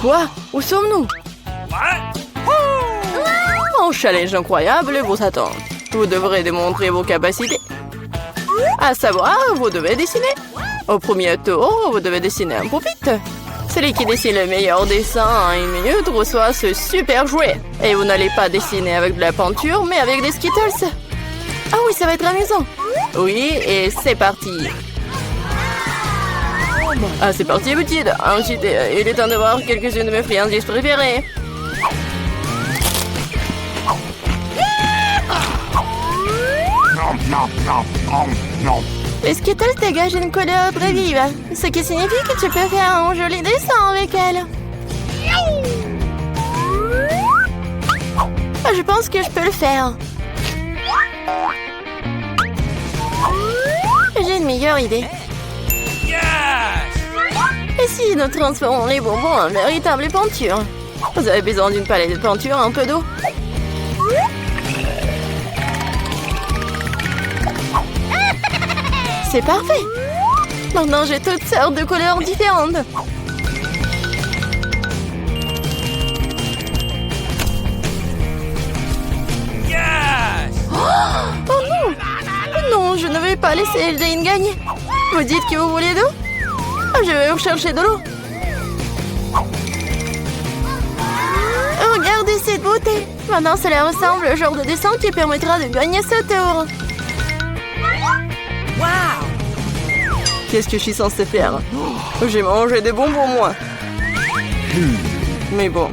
Quoi? Où sommes-nous? Un challenge incroyable vous attend. Vous devrez démontrer vos capacités. À savoir, vous devez dessiner. Au premier tour, vous devez dessiner un pupitre. Celui qui dessine le meilleur dessin en 1 minute reçoit ce super jouet. Et vous n'allez pas dessiner avec de la peinture, mais avec des Skittles. Ah oui, ça va être amusant. Oui, et c'est parti. Ah, c'est parti, petite. Ensuite, il est temps de voir quelques-unes de mes friandises préférées. Les Skittles dégagent une couleur très vive, ce qui signifie que tu peux faire un joli dessin avec elles. Je pense que je peux le faire. J'ai une meilleure idée. Et si nous transformons les bonbons en véritable peinture? Vous avez besoin d'une palette de peinture, un peu d'eau. C'est parfait. Maintenant, j'ai toutes sortes de couleurs différentes. Oh non! Non, je ne vais pas laisser Jane gagner. Vous dites que vous voulez d'eau? Je vais vous chercher de l'eau. Regardez cette beauté. Maintenant, cela ressemble au genre de dessin qui permettra de gagner ce tour. Qu'est-ce que je suis censée faire? J'ai mangé des bonbons, moi. Mais bon.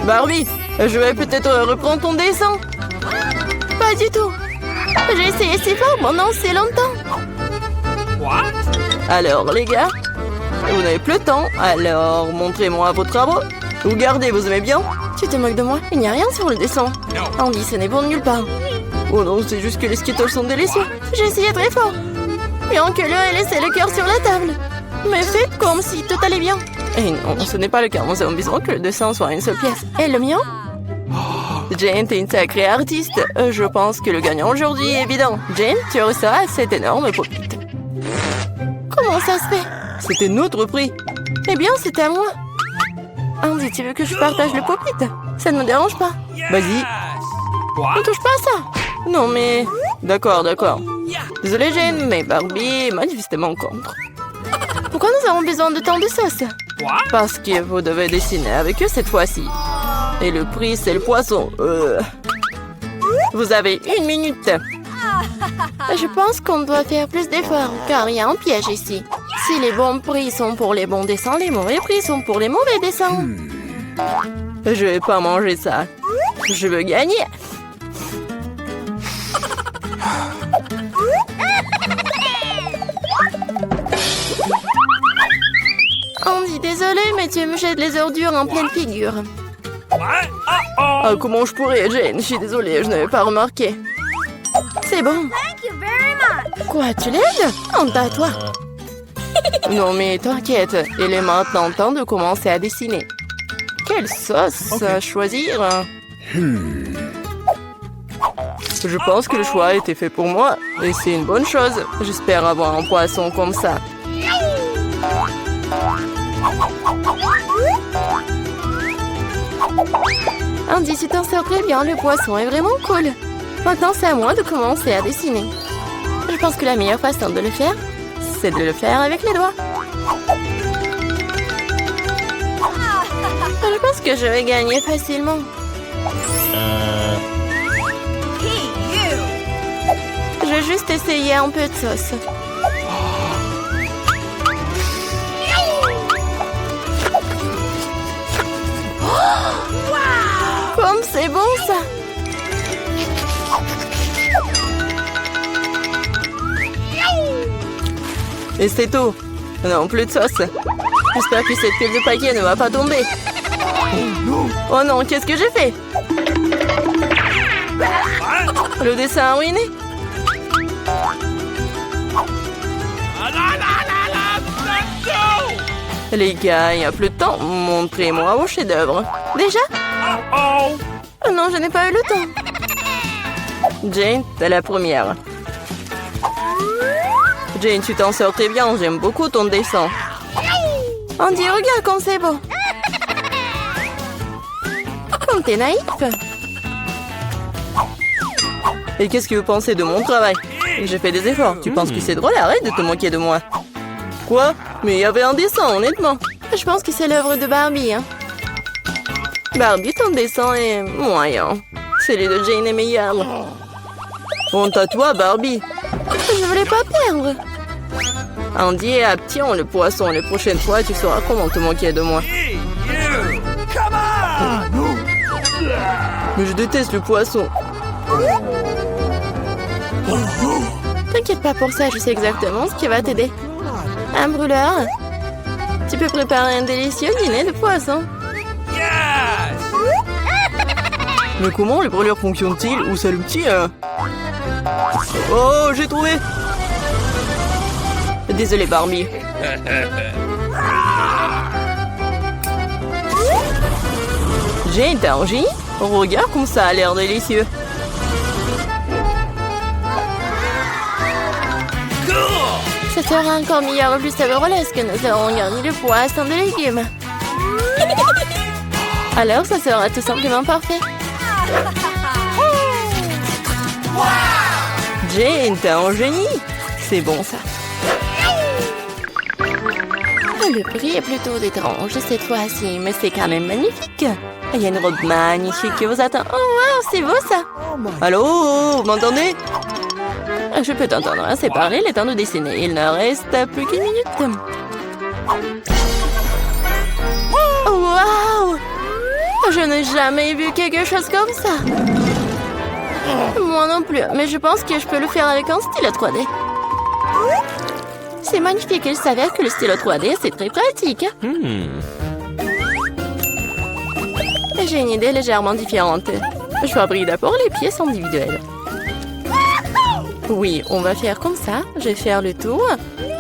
Barbie, je vais peut-être reprendre ton dessin. Pas du tout. J'ai essayé si fort pendant si longtemps. Alors, les gars, vous n'avez plus le temps, alors montrez-moi vos travaux. Vous gardez, vous aimez bien? Tu te moques de moi? Il n'y a rien sur le dessin. Andy, ce n'est bon de nulle part. Oh non, c'est juste que les Skittles sont délicieux. J'ai essayé très fort. Bien que l'un ait laissé le cœur sur la table. Mais faites comme si tout allait bien. Et non, ce n'est pas le cas. Nous avons besoin que le dessin soit une seule pièce. Et le mien? Jane, t'es une sacrée artiste. Je pense que le gagnant aujourd'hui est évident. Jane, tu reçois cet énorme pupitre. Comment ça se fait? C'était notre prix. Eh bien, c'était à moi. Andy, tu veux que je partage le pupitre? Ça ne me dérange pas. Vas-y. Ne touche pas à ça. Non, mais... D'accord. Désolée, Jane, mais Barbie est manifestement contre. Pourquoi nous avons besoin de tant de sauce? Parce que vous devez dessiner avec eux cette fois-ci. Et le prix, c'est le poisson. Vous avez 1 minute. Je pense qu'on doit faire plus d'efforts, car il y a un piège ici. Si les bons prix sont pour les bons dessins, les mauvais prix sont pour les mauvais dessins. Je vais pas manger ça. Je veux gagner. Andy, désolé, mais tu me jettes les ordures en pleine figure. Ah, comment je pourrais, Jane? Je suis désolée, je n'avais pas remarqué. C'est bon. Quoi, tu l'aides? Honte à toi. Non, mais t'inquiète, il est maintenant temps de commencer à dessiner. Quelle sauce choisir? Je pense que le choix a été fait pour moi, et c'est une bonne chose. J'espère avoir un poisson comme ça. Andy, tu t'en sors très bien, le poisson est vraiment cool. Maintenant, c'est à moi de commencer à dessiner. Je pense que la meilleure façon de le faire, c'est de le faire avec les doigts. Je pense que je vais gagner facilement. Je vais juste essayer un peu de sauce. Comme c'est bon ça! Et c'est tout. Non, plus de sauce. J'espère que cette pile de paquets ne va pas tomber. Oh non, qu'est-ce que j'ai fait? Le dessin a ruiné. Les gars, il n'y a plus de temps. Montrez-moi vos chefs-d'œuvre. Déjà? Oh non, je n'ai pas eu le temps. Jane, t'es la première. Jane, tu t'en sors très bien. J'aime beaucoup ton dessin. Andy, regarde comme c'est beau. T'es naïf. Et qu'est-ce que vous pensez de mon travail? J'ai fait des efforts. Tu penses que c'est drôle? Arrête de te moquer de moi. Quoi? Mais il y avait un dessin, honnêtement. Je pense que c'est l'œuvre de Barbie. Hein. Barbie, ton dessin est moyen. Celui de Jane est meilleur. Honte à toi, Barbie. Je voulais pas perdre. Andy et Aption, le poisson. Les prochaines fois, tu sauras comment te moquer de moi. Mais je déteste le poisson. T'inquiète pas pour ça, je sais exactement ce qui va t'aider. Un brûleur. Tu peux préparer un délicieux dîner de poisson. Mais comment les brûleurs fonctionnent-ils? Où c'est le petit Oh, j'ai trouvé. Désolé, Barbie. J'ai été un génie. Regarde comme ça a l'air délicieux. Ça sera encore meilleur plus savoureux lorsque nous aurons garni le poisson de légumes. Alors, ça sera tout simplement parfait. Jane, t'es un génie. C'est bon, ça. Le prix est plutôt étrange cette fois-ci, mais c'est quand même magnifique. Il y a une robe magnifique qui vous attend. Oh, wow, c'est beau, ça. Allô, vous m'entendez? Je peux t'entendre assez parler, il est temps de dessiner. Il ne reste plus qu'une minute. Oh, wow! Je n'ai jamais vu quelque chose comme ça. Moi non plus, mais je pense que je peux le faire avec un stylo 3D. C'est magnifique, il s'avère que le stylo 3D, c'est très pratique. J'ai une idée légèrement différente. Je fabrique d'abord les pièces individuelles. Oui, on va faire comme ça. Je vais faire le tour.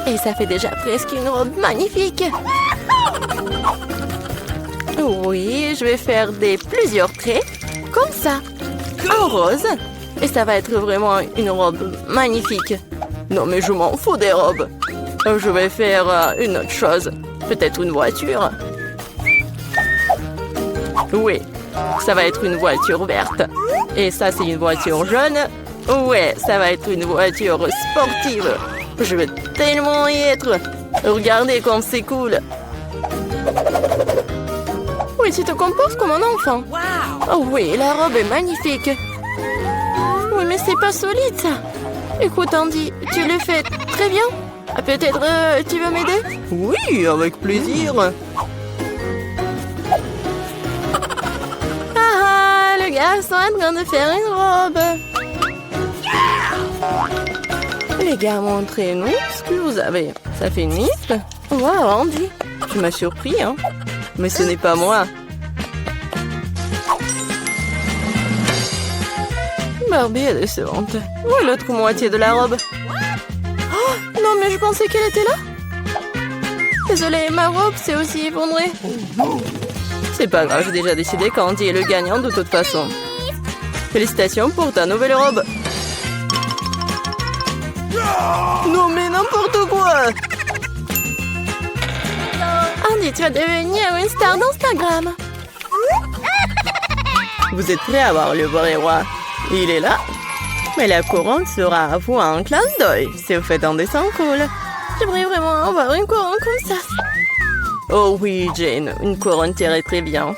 Et ça fait déjà presque une robe magnifique. Oui, je vais faire plusieurs traits. Comme ça. En rose. Et ça va être vraiment une robe magnifique. Non, mais je m'en fous des robes. Je vais faire une autre chose. Peut-être une voiture. Oui, ça va être une voiture verte. Et ça, c'est une voiture jaune. Ouais, ça va être une voiture sportive. Je vais tellement y être. Regardez comme c'est cool. Oui, tu te comportes comme un enfant. Oh oui, la robe est magnifique. Oui, mais c'est pas solide, ça. Écoute, Andy, tu le fais très bien. Peut-être tu veux m'aider? Oui, avec plaisir. Ah, le garçon est en train de faire une robe. Les gars, montrez-nous ce que vous avez. Ça fait une liste. Wow, Andy, tu m'as surpris, hein? Mais ce n'est pas moi. Barbie est décevante. Où est l'autre moitié de la robe? Oh, non, mais je pensais qu'elle était là. Désolée, ma robe s'est aussi effondrée. C'est pas grave, j'ai déjà décidé qu'Andy est le gagnant de toute façon. Félicitations pour ta nouvelle robe. Non, mais n'importe quoi. Andy, tu vas devenir une star d'Instagram. Vous êtes prêts à voir le vrai roi? Il est là. Mais la couronne sera à vous en clin d'œil si vous faites un dessin cool. J'aimerais vraiment avoir une couronne comme ça. Oh oui, Jane, une couronne t'irait très bien.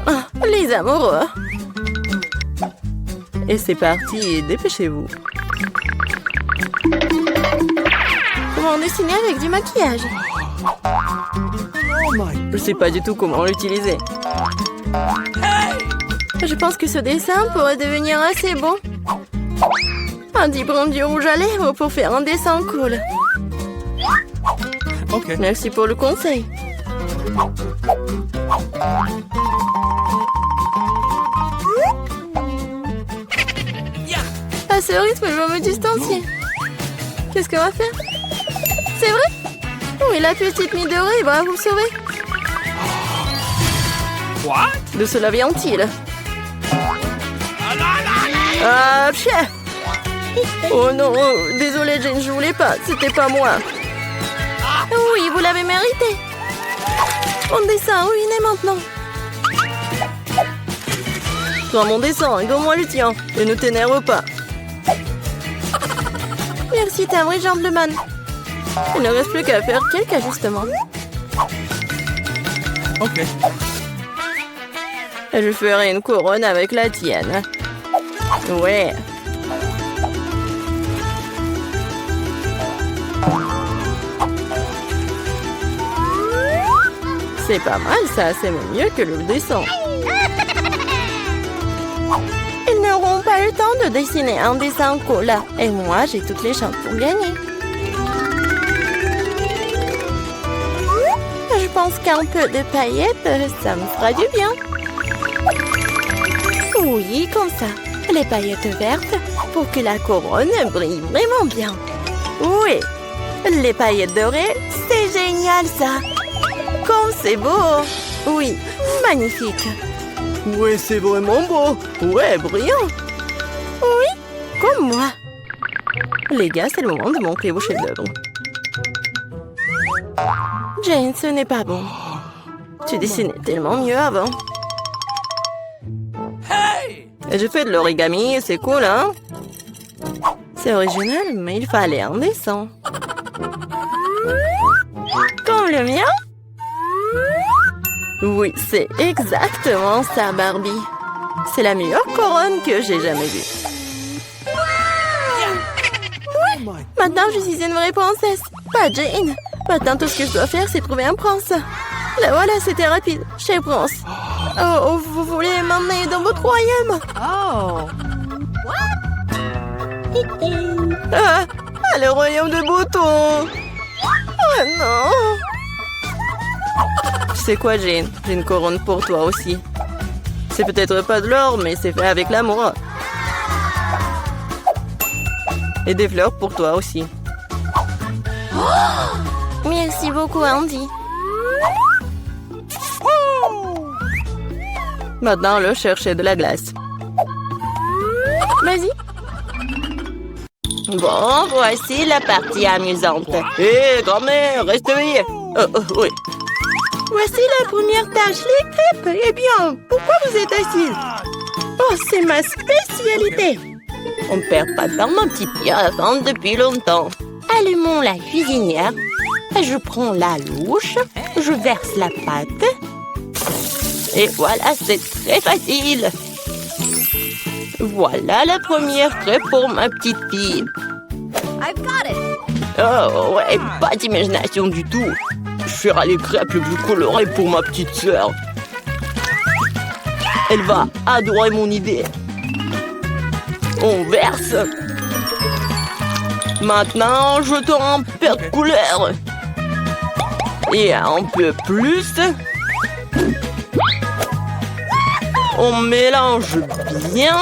Ah, les amoureux. Et c'est parti, dépêchez-vous. Comment dessiner avec du maquillage? Je sais pas du tout comment l'utiliser. Je pense que ce dessin pourrait devenir assez beau. Andy prend du rouge à lèvres pour faire un dessin cool. Okay. Merci pour le conseil. À ce rythme, je vais me distancier. Qu'est-ce qu'on va faire? C'est vrai? Oui, la petite Midori va vous sauver. What? De cela vient-il? Ah, chien! Oh non, désolé Jane, je voulais pas, c'était pas moi. Oui, vous l'avez mérité. Mon dessin, oui, et maintenant. Prends mon dessin et donne-moi le tien. Et ne t'énerve pas. Merci, t'es un vrai gentleman. Il ne reste plus qu'à faire quelques ajustements. Ok. Je ferai une couronne avec la tienne. Ouais. C'est pas mal ça, c'est même mieux que le dessin. Ils n'auront pas le temps de dessiner un dessin cool. Et moi, j'ai toutes les chances pour gagner. Je pense qu'un peu de paillettes, ça me fera du bien. Oui, comme ça. Les paillettes vertes pour que la couronne brille vraiment bien. Oui, les paillettes dorées, c'est génial ça. Comme c'est beau. Oui, magnifique. Ouais, c'est vraiment beau. Ouais, brillant. Oui, comme moi. Les gars, c'est le moment de montrer vos chefs-d'œuvre. Jane, ce n'est pas bon. Tu dessinais tellement mieux avant. J'ai fait de l'origami, c'est cool, hein? C'est original, mais il fallait un dessin. Comme le mien? Oui, c'est exactement ça, Barbie. C'est la meilleure couronne que j'ai jamais vue. Oui, maintenant je suis une vraie princesse, pas Jane. Maintenant, tout ce que je dois faire, c'est trouver un prince. Là, voilà, c'était rapide. Chez Prince. Oh, vous voulez m'emmener dans votre royaume? Oh. Ah, le royaume de Bouton. Oh non. Tu sais quoi, Jane? J'ai une couronne pour toi aussi. C'est peut-être pas de l'or, mais c'est fait avec l'amour. Et des fleurs pour toi aussi. Merci beaucoup, Andy. Maintenant, le chercher de la glace. Vas-y. Bon, voici la partie amusante. Hé, grand-mère, reste éveillée. Oui. Voici la première tâche, les crêpes. Eh bien, pourquoi vous êtes assise? Oh, c'est ma spécialité. On ne perd pas de temps, mon petit pied, à attendre depuis longtemps. Allumons la cuisinière. Je prends la louche, je verse la pâte. Et voilà, c'est très facile. Voilà la première crêpe pour ma petite fille. I've got it. Oh, ouais, pas d'imagination du tout. Je ferai les crêpes les plus colorées pour ma petite sœur. Elle va adorer mon idée. On verse. Maintenant, jetons un peu de couleur. Et un peu plus. On mélange bien.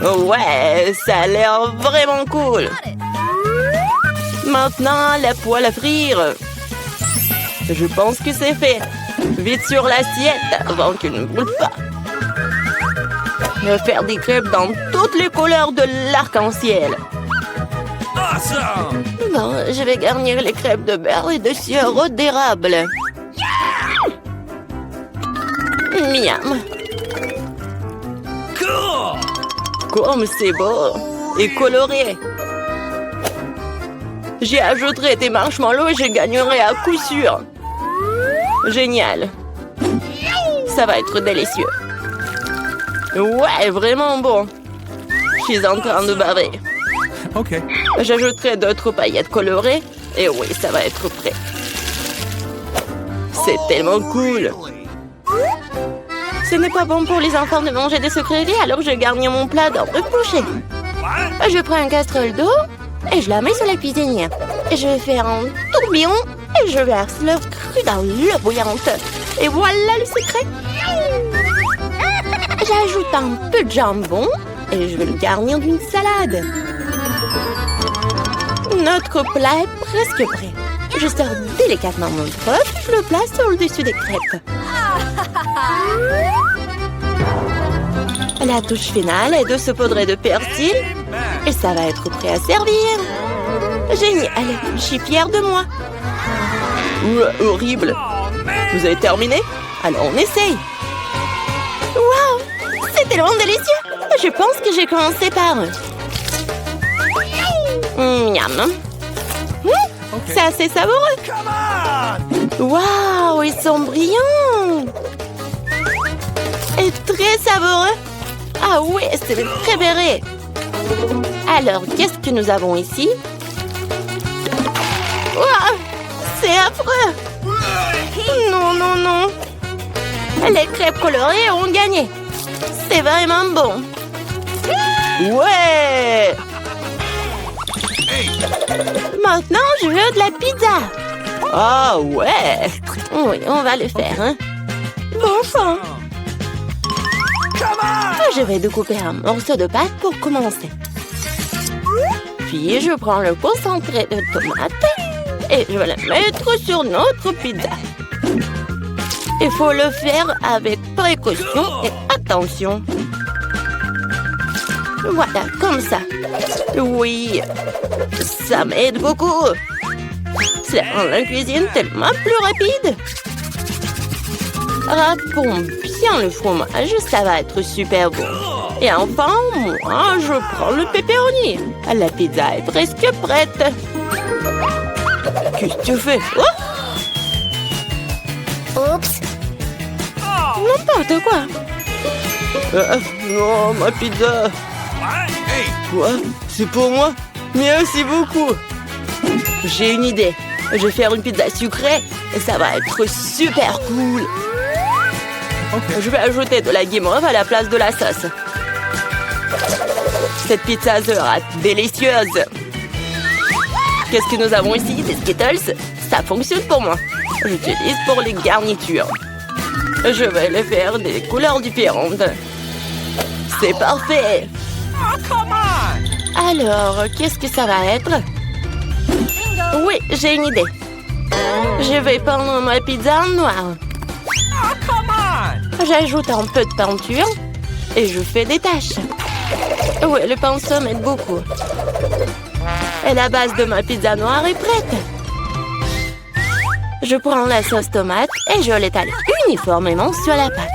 Ouais, ça a l'air vraiment cool. Maintenant, la poêle à frire. Je pense que c'est fait. Vite sur l'assiette avant qu'elle ne brûle pas. Je vais faire des crêpes dans toutes les couleurs de l'arc-en-ciel. Awesome! Bon, je vais garnir les crêpes de beurre et de sirop d'érable. Miam! Cool! Comme c'est beau et coloré. J'y ajouterai des marshmallows et je gagnerai à coup sûr. Génial. Ça va être délicieux. Ouais, vraiment bon. Je suis en train de baver. Ok. J'ajouterai d'autres paillettes colorées. Et oui, ça va être prêt. C'est tellement cool. Ce n'est pas bon pour les enfants de manger des sucreries, alors je garnis mon plat d'ordre bouché. Je prends une casserole d'eau et je la mets sur la cuisinière. Et je vais faire un tourbillon et je verse l'œuf cru dans l'eau bouillante. Et voilà le secret. J'ajoute un peu de jambon et je vais le garnir d'une salade. Notre plat est presque prêt. Je sors délicatement mon œuf, je le place sur le dessus des crêpes. La touche finale est de saupoudrer de persil et ça va être prêt à servir. Génial, je suis fière de moi. Horrible, Vous avez terminé? Alors on essaye. Waouh! C'est tellement délicieux! Je pense que j'ai commencé par... Miam. C'est assez savoureux. Waouh, ils sont brillants. Et très savoureux. Ah oui, c'est mes préférés. Alors, qu'est-ce que nous avons ici? Waouh, c'est affreux. Non, non, non. Les crêpes colorées ont gagné. C'est vraiment bon. Ouais. Maintenant, je veux de la pizza. Ah ouais. Oui, on va le faire, hein. Bon sang. Je vais découper un morceau de pâte pour commencer. Puis, je prends le concentré de tomate et je vais le mettre sur notre pizza. Il faut le faire avec précaution et attention. Voilà, comme ça. Oui, ça m'aide beaucoup. Ça rend la cuisine tellement plus rapide. Râpons bien le fromage, ça va être super bon. Et enfin, moi, je prends le pepperoni. La pizza est presque prête. Qu'est-ce que tu fais? Oups. N'importe quoi. Non, ma pizza. Quoi? C'est pour moi? Merci beaucoup. J'ai une idée. Je vais faire une pizza sucrée et ça va être super cool. Je vais ajouter de la guimauve à la place de la sauce. Cette pizza sera délicieuse. Qu'est-ce que nous avons ici? Des Skittles? Ça fonctionne pour moi. J'utilise pour les garnitures. Je vais les faire des couleurs différentes. C'est parfait. Alors, qu'est-ce que ça va être? Oui, j'ai une idée. Je vais peindre ma pizza en noir. J'ajoute un peu de peinture et je fais des taches. Oui, le pinceau m'aide beaucoup. Et la base de ma pizza noire est prête. Je prends la sauce tomate et je l'étale uniformément sur la pâte.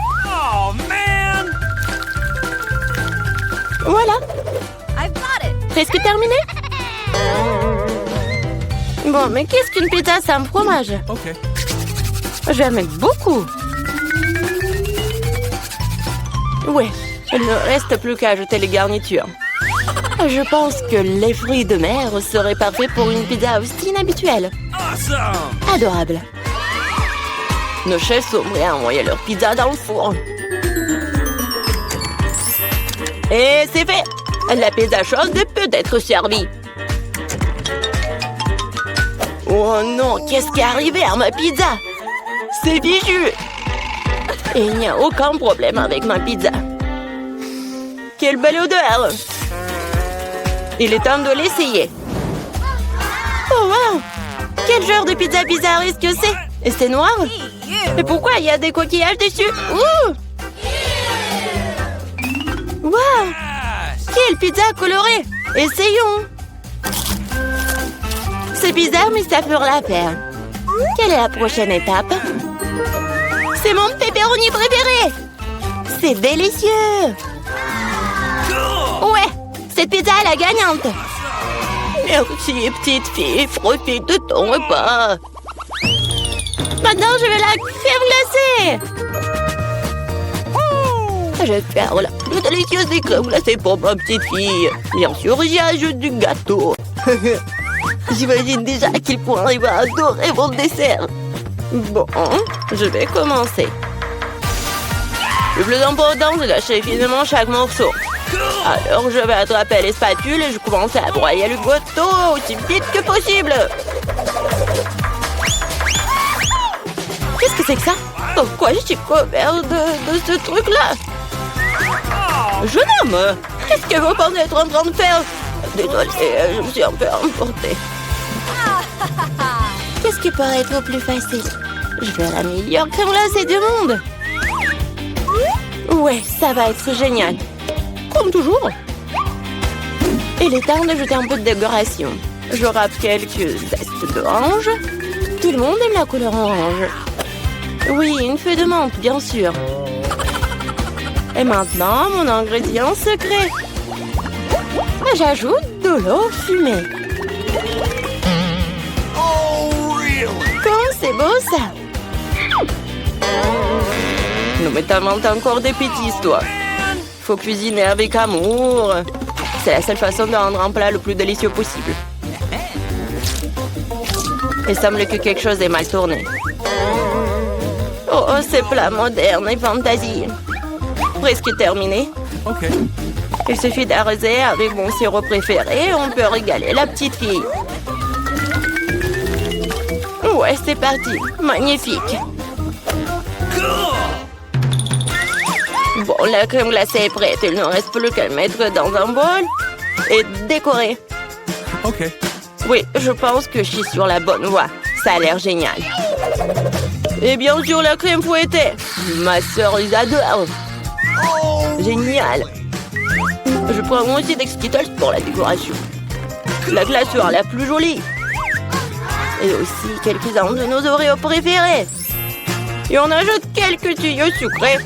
Voilà. I've got it. Presque terminé? Bon, mais qu'est-ce qu'une pizza sans fromage? Okay. Je vais en mettre beaucoup. Ouais, il ne reste plus qu'à ajouter les garnitures. Je pense que les fruits de mer seraient parfaits pour une pizza aussi inhabituelle. Awesome! Adorable. Nos chefs sont prêts à envoyer leur pizza dans le four. Et c'est fait! La pizza chaude peut être servie. Oh non, qu'est-ce qui est arrivé à ma pizza? C'est fichu! Et il n'y a aucun problème avec ma pizza. Quelle belle odeur! Il est temps de l'essayer. Oh wow! Quel genre de pizza bizarre est-ce que c'est? Et c'est noir? Et pourquoi il y a des coquillages dessus? Ouh! Wow! Quelle pizza colorée! Essayons! C'est bizarre, mais ça fera l'affaire. Quelle est la prochaine étape? C'est mon pepperoni préféré! C'est délicieux! Ouais! Cette pizza est la gagnante! Merci, petite fille. Profite de ton repas. Maintenant, je vais la crème glacée! Je vais faire la plus délicieuse des crèmes glacées pour ma petite fille. Bien sûr, j'y ajoute du gâteau. J'imagine déjà à quel point il va adorer mon dessert. Bon, je vais commencer. Le plus important, c'est d'acheter finement chaque morceau. Alors, je vais attraper les spatules et je commence à broyer le gâteau aussi vite que possible. Qu'est-ce que c'est que ça? Pourquoi je suis couvert de ce truc-là? Jeune homme, qu'est-ce que vous pensez être en train de faire? Désolée, je me suis un peu emportée. Qu'est-ce qui pourrait être plus facile? Je vais la meilleure crème glacée du monde. Ouais, ça va être génial. Comme toujours. Il est temps d'ajouter un peu de décoration. Je râpe quelques zestes d'orange. Tout le monde aime la couleur orange. Oui, une feuille de menthe, bien sûr. Et maintenant, mon ingrédient secret. J'ajoute de l'eau fumée. Oh, really? Comme c'est beau, ça. Non, mais t'inventes encore des bêtises, toi. Faut cuisiner avec amour. C'est la seule façon de rendre un plat le plus délicieux possible. Il semble que quelque chose est mal tourné. Oh, ces plats modernes et fantasy. Presque terminé. Okay. Il suffit d'arroser avec mon sirop préféré et on peut régaler la petite fille. Ouais, c'est parti. Magnifique. Bon, la crème glacée est prête. Il ne reste plus qu'à le mettre dans un bol et décorer. Okay. Oui, je pense que je suis sur la bonne voie. Ça a l'air génial. Et bien sûr, la crème fouettée. Ma sœur les adore. Génial. Je prends moi aussi des Skittles pour la décoration. La glaceur la plus jolie. Et aussi quelques-uns de nos Oreos préférés. Et on ajoute quelques tuyaux sucrés.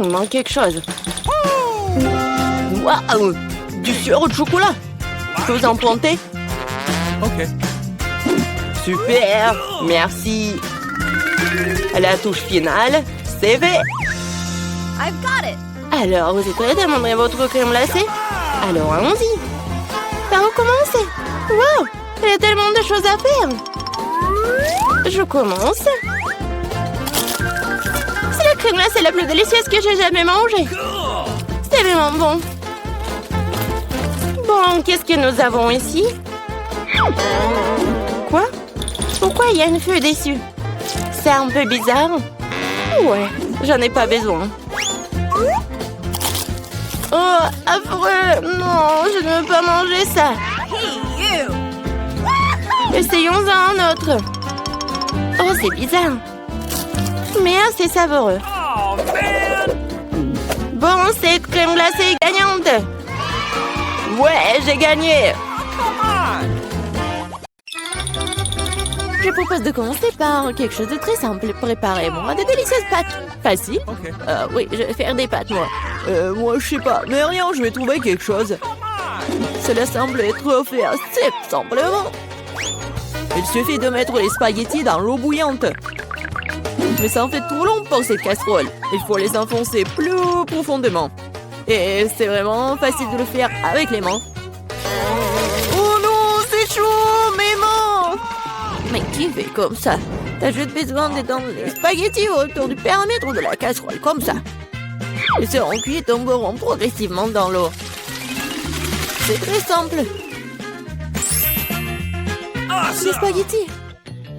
Manque quelque chose. Waouh! Du sirop de chocolat. Je peux vous en planter? Okay. Super! Merci. La touche finale, c'est fait. I've got it. Alors, vous êtes prêts à demander votre crème glacée? Alors, allons-y. Par où commencer? Wow! Il y a tellement de choses à faire. Je commence. C'est la crème glacée la plus délicieuse que j'ai jamais mangée. C'est vraiment bon. Bon, qu'est-ce que nous avons ici? Quoi? Pourquoi il y a une feuille dessus? C'est un peu bizarre. Ouais, j'en ai pas besoin. Oh, affreux! Non, je ne veux pas manger ça. Hey, you. Essayons un autre. Oh, c'est bizarre. Mais assez savoureux. Oh, man! Bon, cette crème glacée est gagnante. Ouais, j'ai gagné. Je propose de commencer par quelque chose de très simple. Préparez-moi des délicieuses pâtes. Facile. Okay. Oui, je vais faire des pâtes, moi. Moi, je sais pas. Mais rien, je vais trouver quelque chose. Cela semble être fait assez simplement. Il suffit de mettre les spaghettis dans l'eau bouillante. Mais ça en fait trop long pour cette casserole. Il faut les enfoncer plus profondément. Et c'est vraiment facile de le faire avec les mains. Oh non, c'est chaud, mes mains! Mais qui fait comme ça? T'as juste besoin d'étendre les spaghettis autour du périmètre de la casserole, comme ça. Ils seront cuits et tomberont progressivement dans l'eau. C'est très simple. Les Awesome! spaghettis.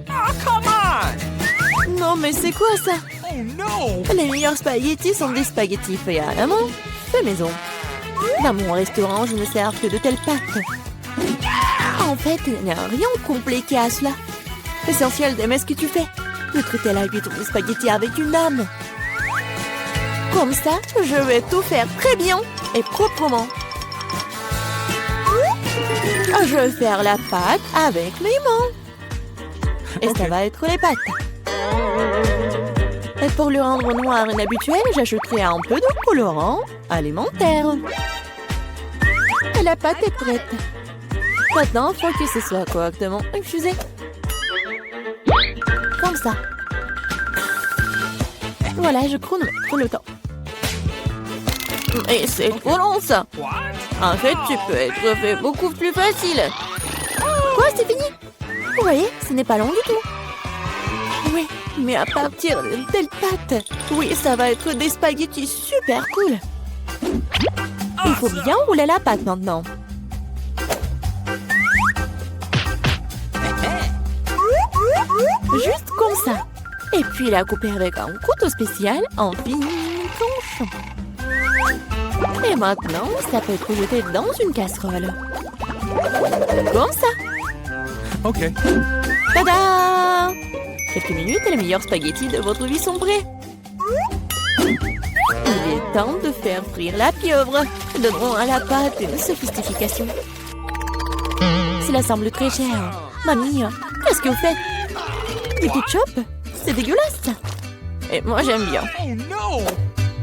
Oh, come on! Non, mais c'est quoi ça? Oh, no! Les meilleurs spaghettis sont des spaghettis faits à la main, fait maison. Dans mon restaurant, je ne sers que de telles pâtes. En fait, il n'y a rien de compliqué à cela. L'essentiel d'aimer ce que tu fais. De traiter la huître de spaghettis avec une âme. Comme ça, je vais tout faire très bien et proprement. Je vais faire la pâte avec mes mains. Et ça va être les pâtes. Et pour le rendre noir inhabituel, j'ajouterai un peu de colorant alimentaire. Et la pâte est prête. Maintenant, il faut que ce soit correctement infusé. Comme ça. Voilà, je chronomètre le temps. Et c'est trop long, ça. En fait, tu peux être fait beaucoup plus facile. Quoi, c'est fini? Vous voyez, ce n'est pas long du tout. Oui, mais à partir de telle pâte, oui, ça va être des spaghettis super cool. Il faut bien rouler la pâte maintenant. Juste comme ça. Et puis la couper avec un couteau spécial en fines tranches. Et maintenant, ça peut être jeté dans une casserole. Comme ça. Okay. Tada! Quelques minutes et les meilleurs spaghettis de votre vie sont prêts. Il est temps de faire frire la pieuvre. Donnons à la pâte une sophistication. Cela semble très cher. Mamie, qu'est-ce que vous faites? Du ketchup? C'est dégueulasse. Et moi, j'aime bien. Oh no!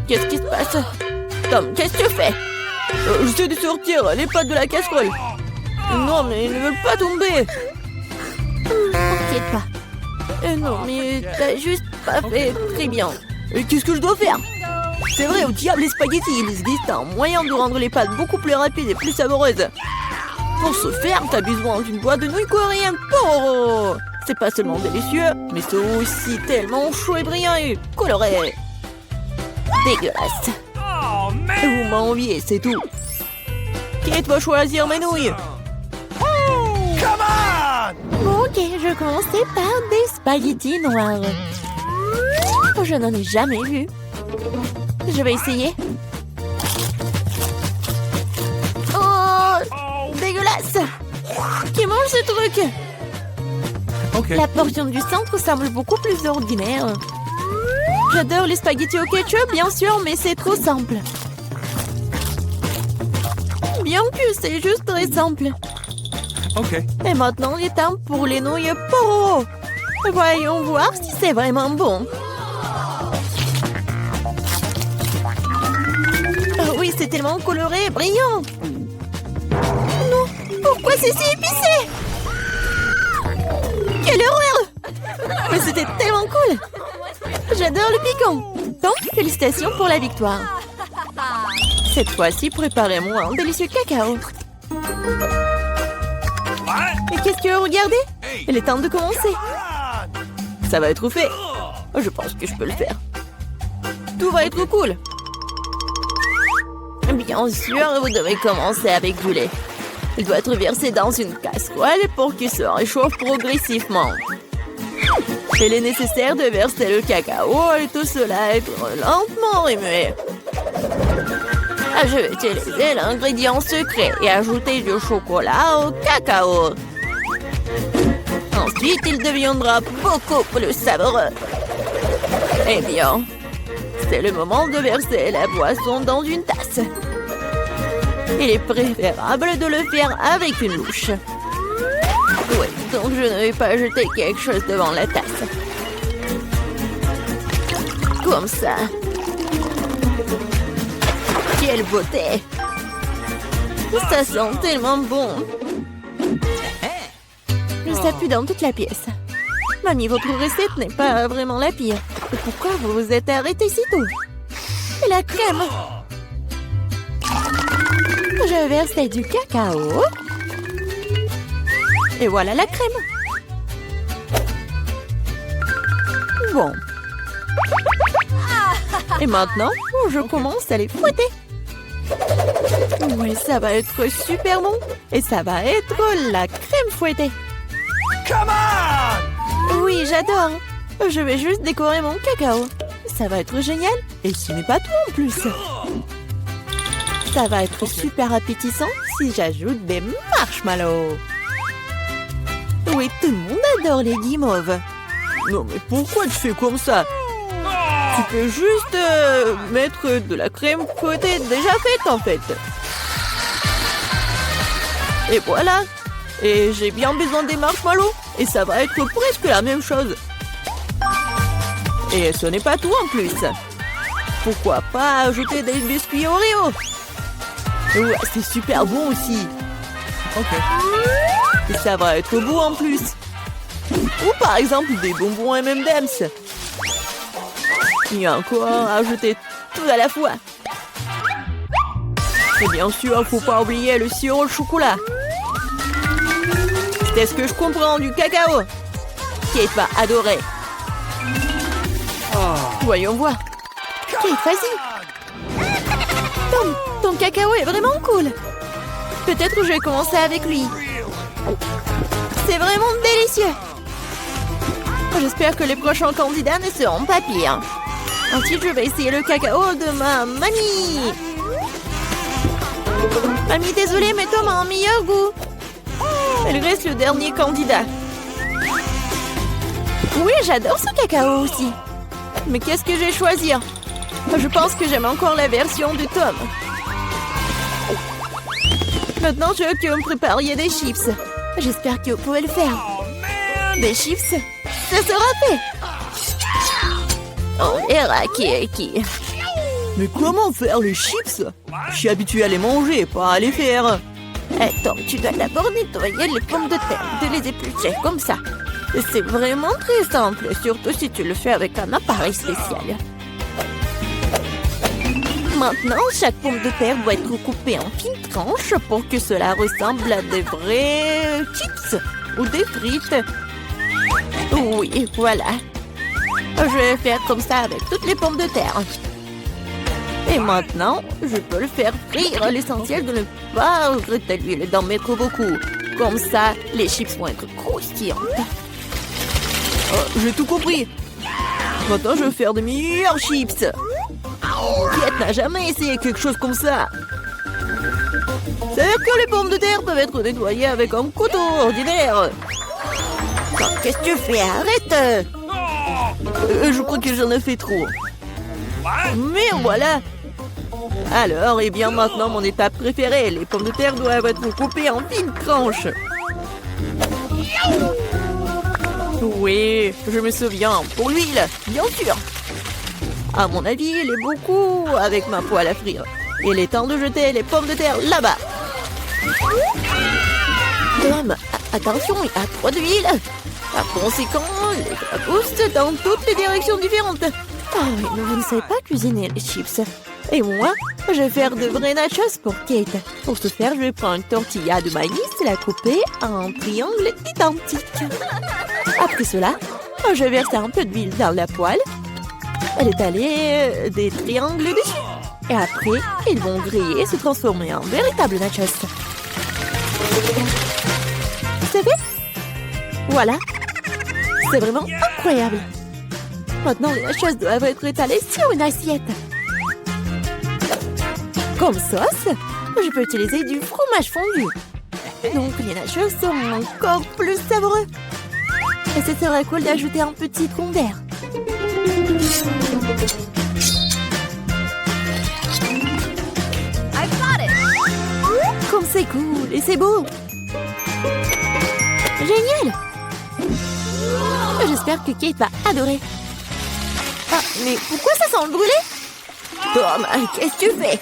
Qu'est-ce qui se passe? Tom, qu'est-ce que tu fais? J'essaie de sortir les pâtes de la casserole. Non, mais ils ne veulent pas tomber. T'inquiète pas. Non, mais t'as juste pas fait très bien. Et qu'est-ce que je dois faire? C'est vrai, au diable les spaghettis, il existe un moyen de rendre les pâtes beaucoup plus rapides et plus savoureuses. Pour ce faire, t'as besoin d'une boîte de nouilles coréennes Pororo. C'est pas seulement délicieux, mais c'est aussi tellement chaud et brillant et coloré. Dégueulasse. Oh man! Vous m'enviez, c'est tout. Kate va choisir mes nouilles. Come on! Bon, ok, je commençais par des spaghettis noirs. Je n'en ai jamais vu. Je vais essayer. Oh, dégueulasse! Qui mange ce truc? Okay. La portion du centre semble beaucoup plus ordinaire. J'adore les spaghettis au ketchup, bien sûr, mais c'est trop simple. Bien que c'est juste très simple. Okay. Et maintenant, il est temps pour les nouilles Pororo. Voyons voir si c'est vraiment bon. Oh oui, c'est tellement coloré et brillant. Non, pourquoi c'est si épicé? Quelle horreur! Mais c'était tellement cool. J'adore le piquant. Donc, félicitations pour la victoire. Cette fois-ci, préparez-moi un délicieux cacao. Et qu'est-ce que vous regardez? Il est temps de commencer. Ça va être fait. Je pense que je peux le faire. Tout va être cool. Bien sûr, vous devez commencer avec du lait. Il doit être versé dans une casserole pour qu'il se réchauffe progressivement. Il est nécessaire de verser le cacao et tout cela être lentement remué. Je vais utiliser l'ingrédient secret et ajouter du chocolat au cacao. Ensuite, il deviendra beaucoup plus savoureux. Eh bien, c'est le moment de verser la boisson dans une tasse. Il est préférable de le faire avec une louche. Oui, donc je ne vais pas jeter quelque chose devant la tasse. Comme ça. Quelle beauté! Ça sent tellement bon. Ça pue dans toute la pièce. Mamie, votre recette n'est pas vraiment la pire. Et pourquoi vous vous êtes arrêtée si tôt? Et la crème? Je verse du cacao. Et voilà la crème. Bon. Et maintenant, je commence à les fouetter. Oui, ça va être super bon. Et ça va être la crème fouettée. Come on! Oui, j'adore. Je vais juste décorer mon cacao. Ça va être génial. Et ce n'est pas tout en plus. Ça va être super appétissant si j'ajoute des marshmallows. Oui, tout le monde adore les guimauves. Non, mais pourquoi tu fais comme ça? Tu peux juste mettre de la crème fouettée déjà faite, en fait. Et voilà. Et j'ai bien besoin des marshmallows. Et ça va être presque la même chose. Et ce n'est pas tout en plus. Pourquoi pas ajouter des biscuits Oreo? Ouais, c'est super bon aussi. Okay. Et ça va être beau en plus. Ou par exemple des bonbons M&M's. Il y a encore à ajouter tout à la fois. Et bien sûr, faut pas oublier le sirop de chocolat. C'est ce que je comprends du cacao. Kate va adorer. Voyons voir. Kate, vas-y. Tom, ton cacao est vraiment cool. Peut-être que je vais commencer avec lui. C'est vraiment délicieux. J'espère que les prochains candidats ne seront pas pires. Ensuite, je vais essayer le cacao de ma mamie. Mamie, désolée, mais Tom a un meilleur goût. Elle reste le dernier candidat. Oui, j'adore ce cacao aussi. Mais qu'est-ce que je vais choisir? Je pense que j'aime encore la version de Tom. Maintenant, je veux que vous me prépariez des chips. J'espère que vous pouvez le faire. Oh, man! Des chips, ça sera fait. On verra qui est qui. Mais comment faire les chips? Je suis habituée à les manger, pas à les faire. Attends, tu dois d'abord nettoyer les pommes de terre, de les éplucher comme ça. C'est vraiment très simple, surtout si tu le fais avec un appareil spécial. Maintenant, chaque pomme de terre doit être coupée en fines tranches pour que cela ressemble à des vrais chips ou des frites. Oui, voilà. Je vais faire comme ça avec toutes les pommes de terre. Et maintenant, je peux le faire frire. L'essentiel de ne pas regretter l'huile et d'en mettre beaucoup. Comme ça, les chips vont être croustillantes. Oh, j'ai tout compris. Maintenant, je vais faire de meilleurs chips. Kate n'a jamais essayé quelque chose comme ça. C'est-à-dire que les pommes de terre peuvent être nettoyées avec un couteau ordinaire. Oh, qu'est-ce que tu fais? Arrête! Je crois que j'en ai fait trop. Mais voilà. Alors, et bien maintenant, mon étape préférée. Les pommes de terre doivent être coupées en fines tranches. Oui, je me souviens. Pour l'huile, bien sûr. À mon avis, il est beaucoup avec ma poêle à frire. Il est temps de jeter les pommes de terre là-bas. Tom, attention, il y a trop d'huile. Par conséquent, les gras poussent dans toutes les directions différentes. Ah oui, mais vous ne savez pas cuisiner les chips. Et moi, je vais faire de vrais nachos pour Kate. Pour ce faire, je vais prendre une tortilla de maïs et la couper en triangles identiques. Après cela, je vais verser un peu d'huile dans la poêle. Étaler des triangles dessus. Et après, ils vont griller et se transformer en véritables nachos. C'est fait? Voilà. C'est vraiment incroyable. Maintenant, les nachos doivent être étalés sur une assiette. Comme sauce, je peux utiliser du fromage fondu. Donc, les nachos seront encore plus savoureux. Et ce serait cool d'ajouter un petit citron vert. I've got it. Comme c'est cool et c'est beau. Génial. J'espère que Kate va adorer. Ah, mais pourquoi ça sent le brûlé? Tom, qu'est-ce que tu fais?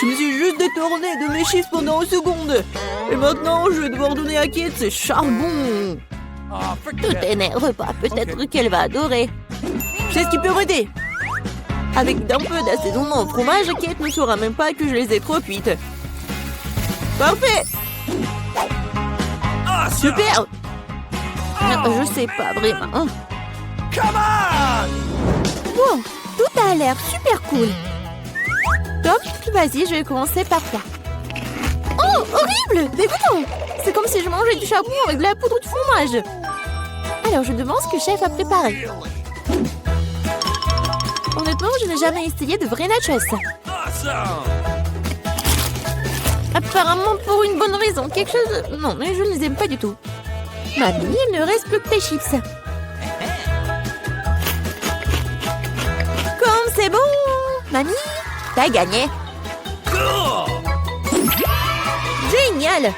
Je me suis juste détournée de mes chiffres pendant une seconde. Et maintenant, je vais devoir donner à Kate ses charbons. Oh, Ne forget it. t'énerve pas, peut-être qu'elle va adorer. Je sais ce qui peut m'aider. Avec d'un peu d'assaisonnement au fromage, Kate ne saura même pas que je les ai trop cuites. Parfait. Awesome! Super. Je sais pas vraiment. Come on! Wow, tout a l'air super cool. Top, vas-y, je vais commencer par toi. Oh, horrible, dégoûtant. C'est comme si je mangeais du charbon avec de la poudre de fromage. Alors, je me demande ce que le chef a préparé. Honnêtement, je n'ai jamais essayé de vrais nachos. Awesome! Apparemment pour une bonne raison. Quelque chose... Non, mais je ne les aime pas du tout. Mamie, il ne reste plus que tes chips. Comme c'est bon! Mamie, t'as gagné. Cool! Génial!